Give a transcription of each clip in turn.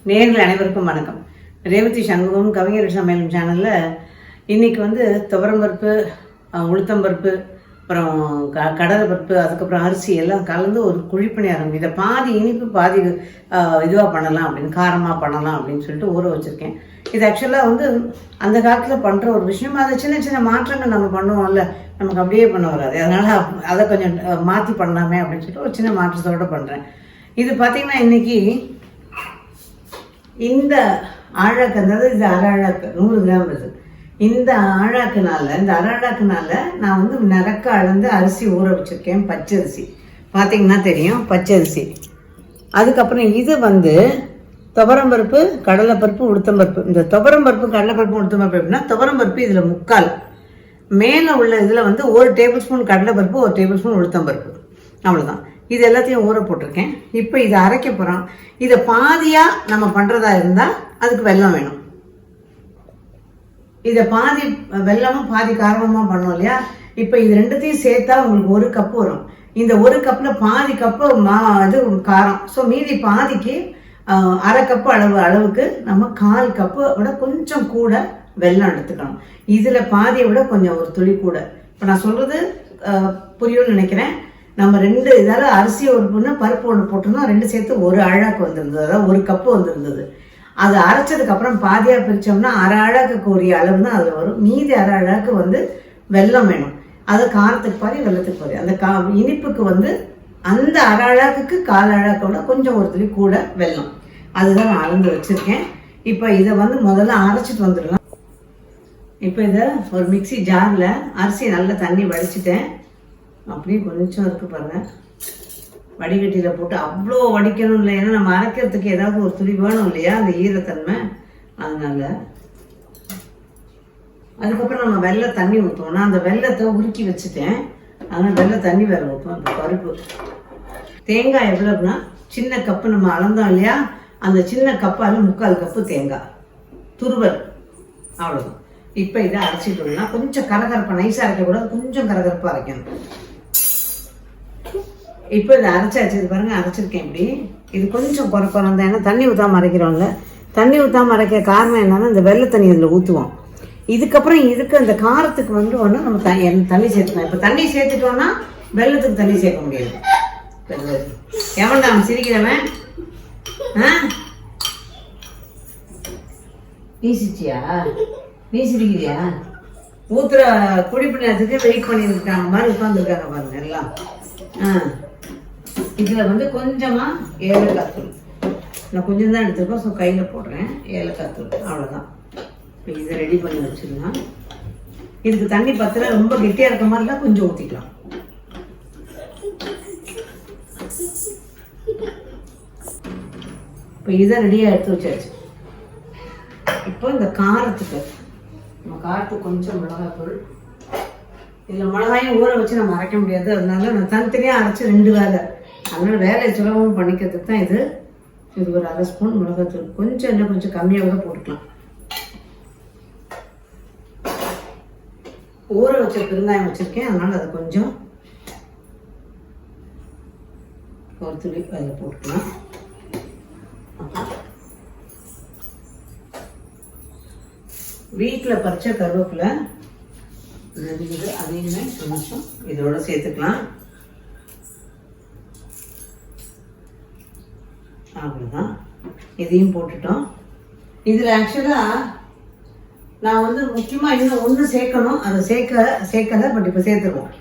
நேயர்கள் அனைவருக்கும் வணக்கம். ரேவதி சண்முகம் கவிஞர் சமையல் சேனலில் இன்றைக்கி துவரம்பருப்பு, உளுத்தம்பருப்பு, அப்புறம் கடலை பருப்பு, அதுக்கப்புறம் அரிசி எல்லாம் கலந்து ஒரு குழிப்பணியாரம். இதை பாதி இனிப்பு பாதி இதுவாக பண்ணலாம் அப்படின்னு, காரமாக பண்ணலாம் அப்படின்னு சொல்லிட்டு ஊற வச்சுருக்கேன். இது ஆக்சுவலாக அந்த காலத்தில் பண்ணுற ஒரு விஷயமா, அதை சின்ன சின்ன மாற்றங்கள் நம்ம பண்ணுவோம்ல, நமக்கு அப்படியே பண்ண வராது. அதனால் அதை கொஞ்சம் மாற்றி பண்ணலாமே அப்படின்னு சொல்லிட்டு ஒரு சின்ன மாற்றத்தோடு பண்ணுறேன். இது பார்த்திங்கன்னா இன்றைக்கி இந்த ஆழாக்கு, அதாவது இது அரை ஆழாக்கு 100 கிராம் வருது. இந்த அரை ஆழாக்குனால நான் நிறக்க அளந்து அரிசி ஊற வச்சுருக்கேன். பச்சரிசி பார்த்திங்கன்னா தெரியும், பச்சரிசி. அதுக்கப்புறம் இது துவரம்பருப்பு, கடலைப்பருப்பு, உளுத்தம்பருப்பு. இந்த துவரம்பருப்பு, கடலைப்பருப்பு, உளுத்தம்பருப்பு எப்படின்னா, துவரம்பருப்பு இதில் 3/4, மேலே உள்ள இதில் 1 டேபிள் ஸ்பூன் கடலைப்பருப்பு, 1 டேபிள் ஸ்பூன் உளுத்தம்பருப்பு, அவ்வளோதான். இது எல்லாத்தையும் ஊற போட்டிருக்கேன். இப்போ இதை அரைக்க போகிறோம். இதை பாதியாக நம்ம பண்ணுறதா இருந்தால் அதுக்கு வெல்லம் வேணும். இதை பாதி வெல்லமும் பாதி காரமாக பண்ணோம் இல்லையா? இப்போ இது ரெண்டுத்தையும் சேர்த்தா உங்களுக்கு 1 கப்பு வரும். இந்த 1 கப்பில் பாதி கப்பு இது காரம். ஸோ மீதி பாதிக்கு அரை கப்பு அளவுக்கு நம்ம 1/4 கப்பு விட கொஞ்சம் கூட வெல்லம் எடுத்துக்கணும். இதில் பாதியை விட கொஞ்சம் ஒரு துளி கூட. இப்போ நான் சொல்கிறது புரியும்னு நினைக்கிறேன். நம்ம 2 இதால் அரிசி ஒரு பொண்ணு, பருப்பு ஒன்று போட்டோம்னா 2 சேர்த்து 1 ஆழாக்கு வந்திருந்தது, அதாவது 1 கப்பு வந்திருந்தது. அதை அரைச்சதுக்கப்புறம் பாதியாக பிரித்தோம்னா அரை ஆழாக்கு உரிய அளவு தான் அதில் வரும். மீதி அரை ஆழாக்கு வெல்லம் வேணும். அது காரத்துக்கு பாதி, வெல்லத்துக்கு பாதி. அந்த இனிப்புக்கு அந்த அரை ஆழாக்கு 1/4 ஆழாக்கோட கொஞ்சம் ஒரு துளி கூட வெல்லம். அதுதான் நான் அளந்து வச்சுருக்கேன். இப்போ இதை முதல்ல அரைச்சிட்டு வந்துடலாம். இப்போ இதை ஒரு மிக்சி ஜாரில் அரிசி நல்லா தண்ணி வடிச்சிட்டேன். அப்படியே கொஞ்சம் இருக்குது பாருங்கள், வடிகட்டியில் போட்டு. அவ்வளோ வடிக்கணும் இல்லை, ஏன்னா நம்ம அரைக்கிறதுக்கு ஏதாவது ஒரு துளி வேணும் இல்லையா, அந்த ஈரத்தன்மை. அதனால் அதுக்கப்புறம் நம்ம வெள்ளை தண்ணி ஊற்றுவோம். நான் அந்த வெள்ளத்தை உருக்கி வச்சுட்டேன். அதனால் வெள்ளை தண்ணி வேறு ஊற்றுவோம். இப்போ பருப்பு, தேங்காய் எவ்வளோன்னா, சின்ன கப்பு நம்ம அளந்தோம் இல்லையா, அந்த சின்ன கப்பால் 3/4 கப்பு தேங்காய் துருவல், அவ்வளோதான். இப்போ இதை அரைச்சிட்டோம்னா கொஞ்சம் கரகரப்பாக, நைஸாக அரைக்கக்கூடாது, கொஞ்சம் கரகரப்பாக அரைக்கணும். இப்போ இதை அரைச்சாச்சு. இது பாருங்கள், அரைச்சிருக்கேன். இப்படி இது கொஞ்சம் குறைதான், ஏன்னா தண்ணி ஊற்றாமல் அரைக்கிறோம்ல. தண்ணி ஊற்றாமல் அரைக்கிற காரணம் என்னன்னா, இந்த வெள்ளை தண்ணி இதில் ஊற்றுவோம். இதுக்கப்புறம் இதுக்கு அந்த காரத்துக்கு ஒன்று நம்ம தண்ணி சேர்த்துக்கலாம். இப்போ தண்ணி சேர்த்துட்டோம்னா வெள்ளத்துக்கு தண்ணி சேர்க்க முடியாது. எவன் அவன் சிரிக்கிறவன்? நீ சிரிச்சியா? நீ சிரிக்கிறியா? ஊத்துற குடிப்பு நேரத்துக்கு வெயிட் பண்ணியிருக்காங்க மாதிரி உட்காந்துருக்காங்க பாருங்க எல்லாம். இதில் கொஞ்சமாக ஏலக்காய் தூள், நான் கொஞ்சம் தான் எடுத்துருக்கோம், ஸோ கையில் போடுறேன். ஏலக்காய் தூள், அவ்வளோதான். இப்போ இதை ரெடி பண்ணி வச்சுருந்தோம். இதுக்கு தண்ணி பத்தில் ரொம்ப கெட்டியாக இருக்க மாதிரிலாம் கொஞ்சம் ஊற்றிக்கலாம். இப்போ இதை ரெடியாக எடுத்து வச்சாச்சு. இப்போ இந்த காரத்துக்கு, நம்ம காரத்துக்கு கொஞ்சம் மிளகாய்த்தூள். இதில் மிளகாயும் ஊற வச்சு நம்ம அரைக்க முடியாது, அதனால நான் தனித்தனியாக அரைச்சி 2 வேலை. அதனால் வேலையை சுலபமும் பண்ணிக்கிறதுக்கு தான் இது. ஒரு அரை ஸ்பூன் மிளகாய்த்தூள், கொஞ்சம் இன்னும் கொஞ்சம் கம்மியாக கூட போட்டுக்கலாம். ஊற வச்ச பெருங்காயம் வச்சுருக்கேன், அதனால் அதை கொஞ்சம் ஒரு துளி அதில் போட்டுக்கலாம். வீட்டில் பறிச்ச கருவேப்பிலை இருக்குது, அதையுமே கொஞ்சம் இதோட சேர்த்துக்கலாம். அவ்வளோதான், இதையும் போட்டுட்டோம். இதில் ஆக்சுவலாக நான் முக்கியமாக இன்னும் ஒன்று சேர்க்கணும், அதை சேர்க்கலை, பட் இப்போ சேர்த்துருவோம்.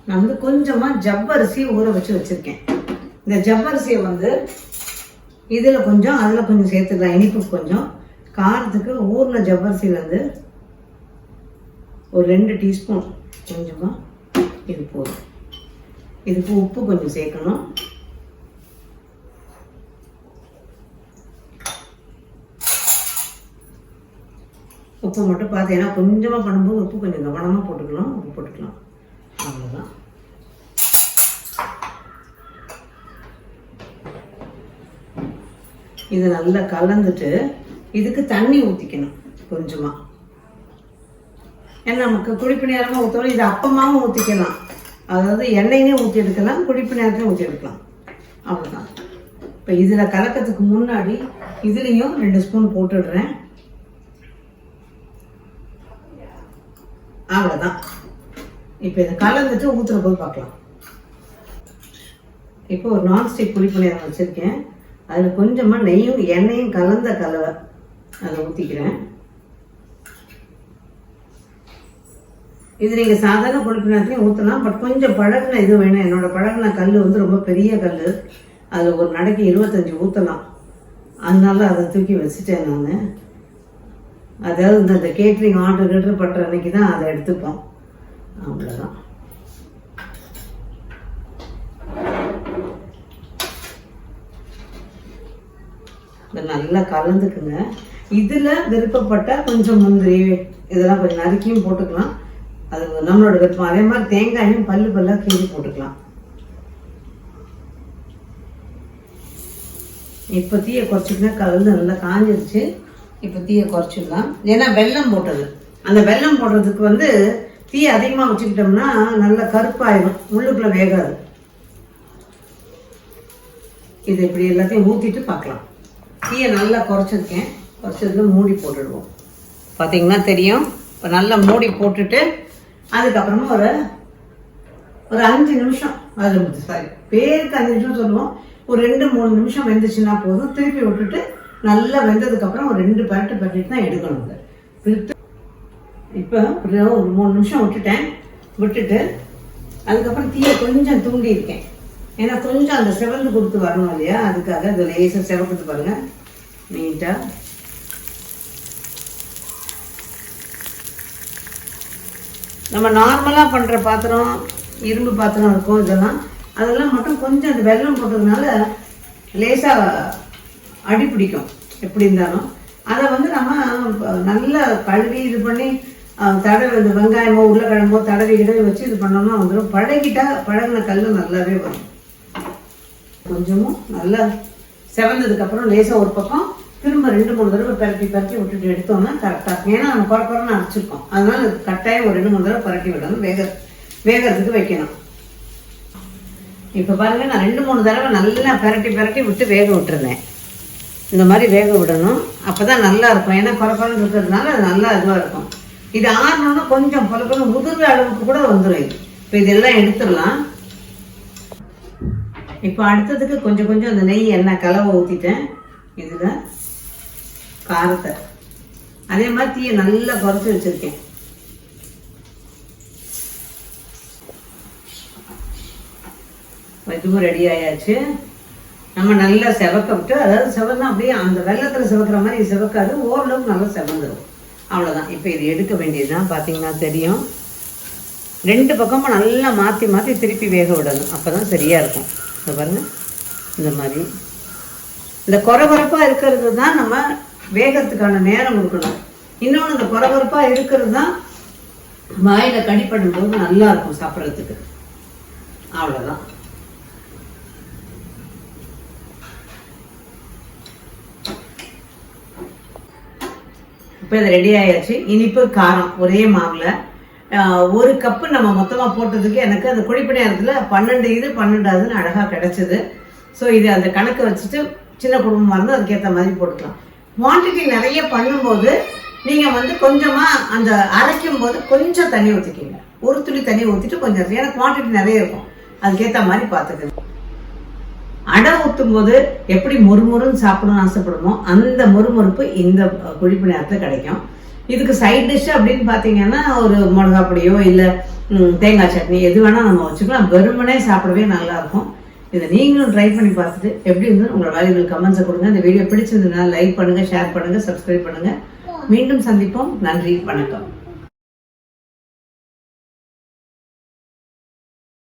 நான் கொஞ்சமாக ஜவ்வரிசி ஊற வச்சுருக்கேன். இந்த ஜவ்வரிசியை இதில் கொஞ்சம் அதில் கொஞ்சம் சேர்த்துக்கலாம். இனிப்புக்கு கொஞ்சம், காரத்துக்கு ஊறின ஜவ்வரிசியில் ஒரு 2 டீஸ்பூன் கொஞ்சமாக இது போதும். இதுக்கு உப்பு கொஞ்சம் சேர்க்கணும். உப்பு மட்டும் பார்த்தீங்கன்னா கொஞ்சமாக பண்ணும்போது உப்பு கொஞ்சம் கவனமாக போட்டுக்கலாம். உப்பு போட்டுக்கலாம், அவ்வளோதான். இதை நல்லா கலந்துட்டு இதுக்கு தண்ணி ஊற்றிக்கணும் கொஞ்சமாக. ஏன்னா நமக்கு குழிப்பு நேரமாக ஊற்றணும். இது அப்பமாகவும் ஊற்றிக்கலாம், அதாவது எண்ணெயினே ஊற்றி எடுக்கலாம், குழிப்பு நேரத்தையும் ஊற்றி எடுக்கலாம், அவ்வளோதான். இப்போ இதில் கலக்கிறதுக்கு முன்னாடி இதுலேயும் 2 ஸ்பூன் போட்டுடுறேன். அவ்வளோதான். இப்போ இதை கலந்துட்டு ஊற்றுற போது பார்க்கலாம். இப்போ ஒரு நான்ஸ்டிக் குழிப்பணியாரம் வச்சுருக்கேன். அதில் கொஞ்சமாக நெய்யும் எண்ணெயும் கலந்த கலவை அதை ஊற்றிக்கிறேன். இது நீங்கள் சாதாரண குழிப்பணியாரத்துலையும் ஊற்றலாம். பட் கொஞ்சம் பழகின இது வேணும். என்னோடய பழகின கல் வந்து ரொம்ப பெரிய கல். அதில் ஒரு நடைக்கு 25 ஊற்றலாம். அதனால அதை தூக்கி வச்சுட்டேன் நான். அதாவது இந்த கேட்ரிங் ஆர்டர் பண்ணுற அன்னைக்கு தான் அதை எடுத்துப்போம். அவ்வளோதான். நல்லா கலந்துக்குங்க. இதில் விருப்பப்பட்டால் கொஞ்சம் முந்திரி இதெல்லாம் கொஞ்சம் நறுக்கியும் போட்டுக்கலாம். அது நம்மளோட விருப்பம். அதே மாதிரி தேங்காயும் பல்லாக கீறி போட்டுக்கலாம். இப்போ தீயை குறைச்சிக்கினா கலந்து நல்லா காஞ்சிருச்சு. இப்போ தீயை குறைச்சிடலாம். ஏன்னா வெல்லம் போட்டது. அந்த வெல்லம் போடுறதுக்கு வந்து தீயை அதிகமாக வச்சுக்கிட்டோம்னா நல்லா கருப்பாயிடும், உள்ளுக்குள்ளே வேகாது. இது இப்படி எல்லாத்தையும் ஊற்றிட்டு பார்க்கலாம். தீயை நல்லா குறைச்சிருக்கேன். குறைச்சதுல மூடி போட்டுடுவோம். பார்த்தீங்கன்னா தெரியும். இப்போ நல்லா மூடி போட்டுட்டு அதுக்கப்புறமா ஒரு 5 நிமிஷம், அது சாரி பேருக்கு 5 நிமிஷம் சொல்லுவோம், ஒரு 2-3 நிமிஷம் வெந்துச்சுன்னா போதும். திருப்பி விட்டுட்டு நல்லா வெந்ததுக்கப்புறம் ஒரு 2 பரட்டு பரட்டிட்டு தான் எடுக்கணும். இப்போ ஒரு 3 நிமிஷம் விட்டுட்டு அதுக்கப்புறம் தீயை கொஞ்சம் தூண்டி இருக்கேன். ஏன்னா கொஞ்சம் அந்த செவந்து கொடுத்து வரணும் இல்லையா, அதுக்காக அது லேசாக செவக்குது பாருங்க நீட்டாக. நம்ம நார்மலாக பண்ணுற பாத்திரம், இரும்பு பாத்திரம் இருக்கும் இதெல்லாம், அதெல்லாம் மட்டும் கொஞ்சம் அந்த வெல்லம் போட்டதுனால லேசாக அடி பிடிக்கும் எப்படி இருந்தாலும். அதை வந்து நம்ம நல்லா கழுவி இது பண்ணி தடவை இந்த வெங்காயமோ உருளைக்கிழமோ தடவி வச்சு இது பண்ணோம்னா வந்துடும். பழகின கல் நல்லாவே வரும். கொஞ்சமும் நல்லா செவந்ததுக்கப்புறம் லேசாக ஒரு பக்கம் திரும்ப 2-3 தடவை பரட்டி விட்டுட்டு எடுத்தோம்னா கரெக்டாக இருக்கும். ஏன்னா நம்ம குறைன்னு அரைச்சிருக்கோம். அதனால கட்டாயம் ஒரு 2-3 தடவை பரட்டி விடணும். வேகிறதுக்கு வைக்கணும். இப்போ பாருங்க, நான் 2-3 தடவை நல்லா பரட்டி விட்டு வேக விட்டுருந்தேன். இந்த மாதிரி வேக விடணும். அப்போ தான் நல்லா இருக்கும். ஏன்னா குறைன்னு இருக்கிறதுனால அது நல்லா இதுவாக இருக்கும். இது ஆறணும்னா கொஞ்சம் பொலப்பொல முதுகு அளவுக்கு கூட வந்துடும். இது இப்போ இதெல்லாம் எடுத்துடலாம். இப்போ அடுத்ததுக்கு கொஞ்சம் அந்த நெய் எண்ணெய் கலவை ஊற்றிட்டேன். இதில் காரத்தை அதே மாதிரி தீயை நல்லா குறைச்சி வச்சுருக்கேன். இதுவும் ரெடி ஆயாச்சு. நம்ம நல்லா செவக்க விட்டு, அதாவது செவந்தா அப்படியே அந்த வெள்ளத்தில் செவக்கிற மாதிரி செவக்காது, ஓரளவுக்கு நல்லா செவந்துடும். அவ்வளோதான். இப்போ இது எடுக்க வேண்டியதுதான். பார்த்தீங்கன்னா தெரியும், 2 பக்கமும் நல்லா மாற்றி திருப்பி வேக விடணும். அப்போ தான் சரியாக இருக்கும். இப்போ பாருங்கள், இந்த மாதிரி இந்த கொரகொரப்பாக இருக்கிறது தான் நம்ம வேகத்துக்கான நேரம் கொடுக்கணும். இன்னொன்று, இந்த கொரகொரப்பாக இருக்கிறது தான் வாயில் கடிப்படும் போது நல்லா இருக்கும் சாப்பிட்றதுக்கு. அவ்வளோதான். இப்போ இது ரெடி ஆயாச்சு. இனிப்பு காரம் ஒரே மாவில் 1 கப்பு நம்ம மொத்தமாக போட்டதுக்கு எனக்கு அந்த குழிப்பணியாரத்தில் 12 இது 12 அழகாக கிடைச்சிது. ஸோ இது அந்த கணக்கு வச்சுட்டு சின்ன குடும்பமாக இருந்தால் அதுக்கேற்ற மாதிரி போட்டுக்கலாம். குவான்டிட்டி நிறைய பண்ணும்போது நீங்கள் வந்து கொஞ்சமாக அந்த அரைக்கும் போது கொஞ்சம் தண்ணி ஊற்றிக்கிங்க. 1 துளி தண்ணி ஊற்றிட்டு கொஞ்சம், ஏன்னா குவான்டிட்டி நிறைய இருக்கும், அதுக்கேற்ற மாதிரி பார்த்துக்கங்க. அடை ஊற்றும் போது எப்படி மொறுமொறுன்னு சாப்பிடணும்னு ஆசைப்படுமோ அந்த மொறுமொறுப்பு இந்த குழிப்பணியாரத்தில் கிடைக்கும். இதுக்கு சைட் டிஷ் அப்படின்னு பார்த்தீங்கன்னா ஒரு மிளகா பொடியோ இல்லை தேங்காய் சட்னி எது வேணால் நம்ம வச்சுக்கலாம். வெறுமனே சாப்பிடவே நல்லாயிருக்கும். இதை நீங்களும் ட்ரை பண்ணி பார்த்துட்டு எப்படி இருந்து உங்களோட வேல்யூபிள் கமெண்ட்ஸை கொடுங்க. இந்த வீடியோ பிடிச்சிருந்ததுன்னா லைக் பண்ணுங்கள், ஷேர் பண்ணுங்கள், சப்ஸ்கிரைப் பண்ணுங்கள். மீண்டும் சந்திப்போம். நன்றி, வணக்கம்.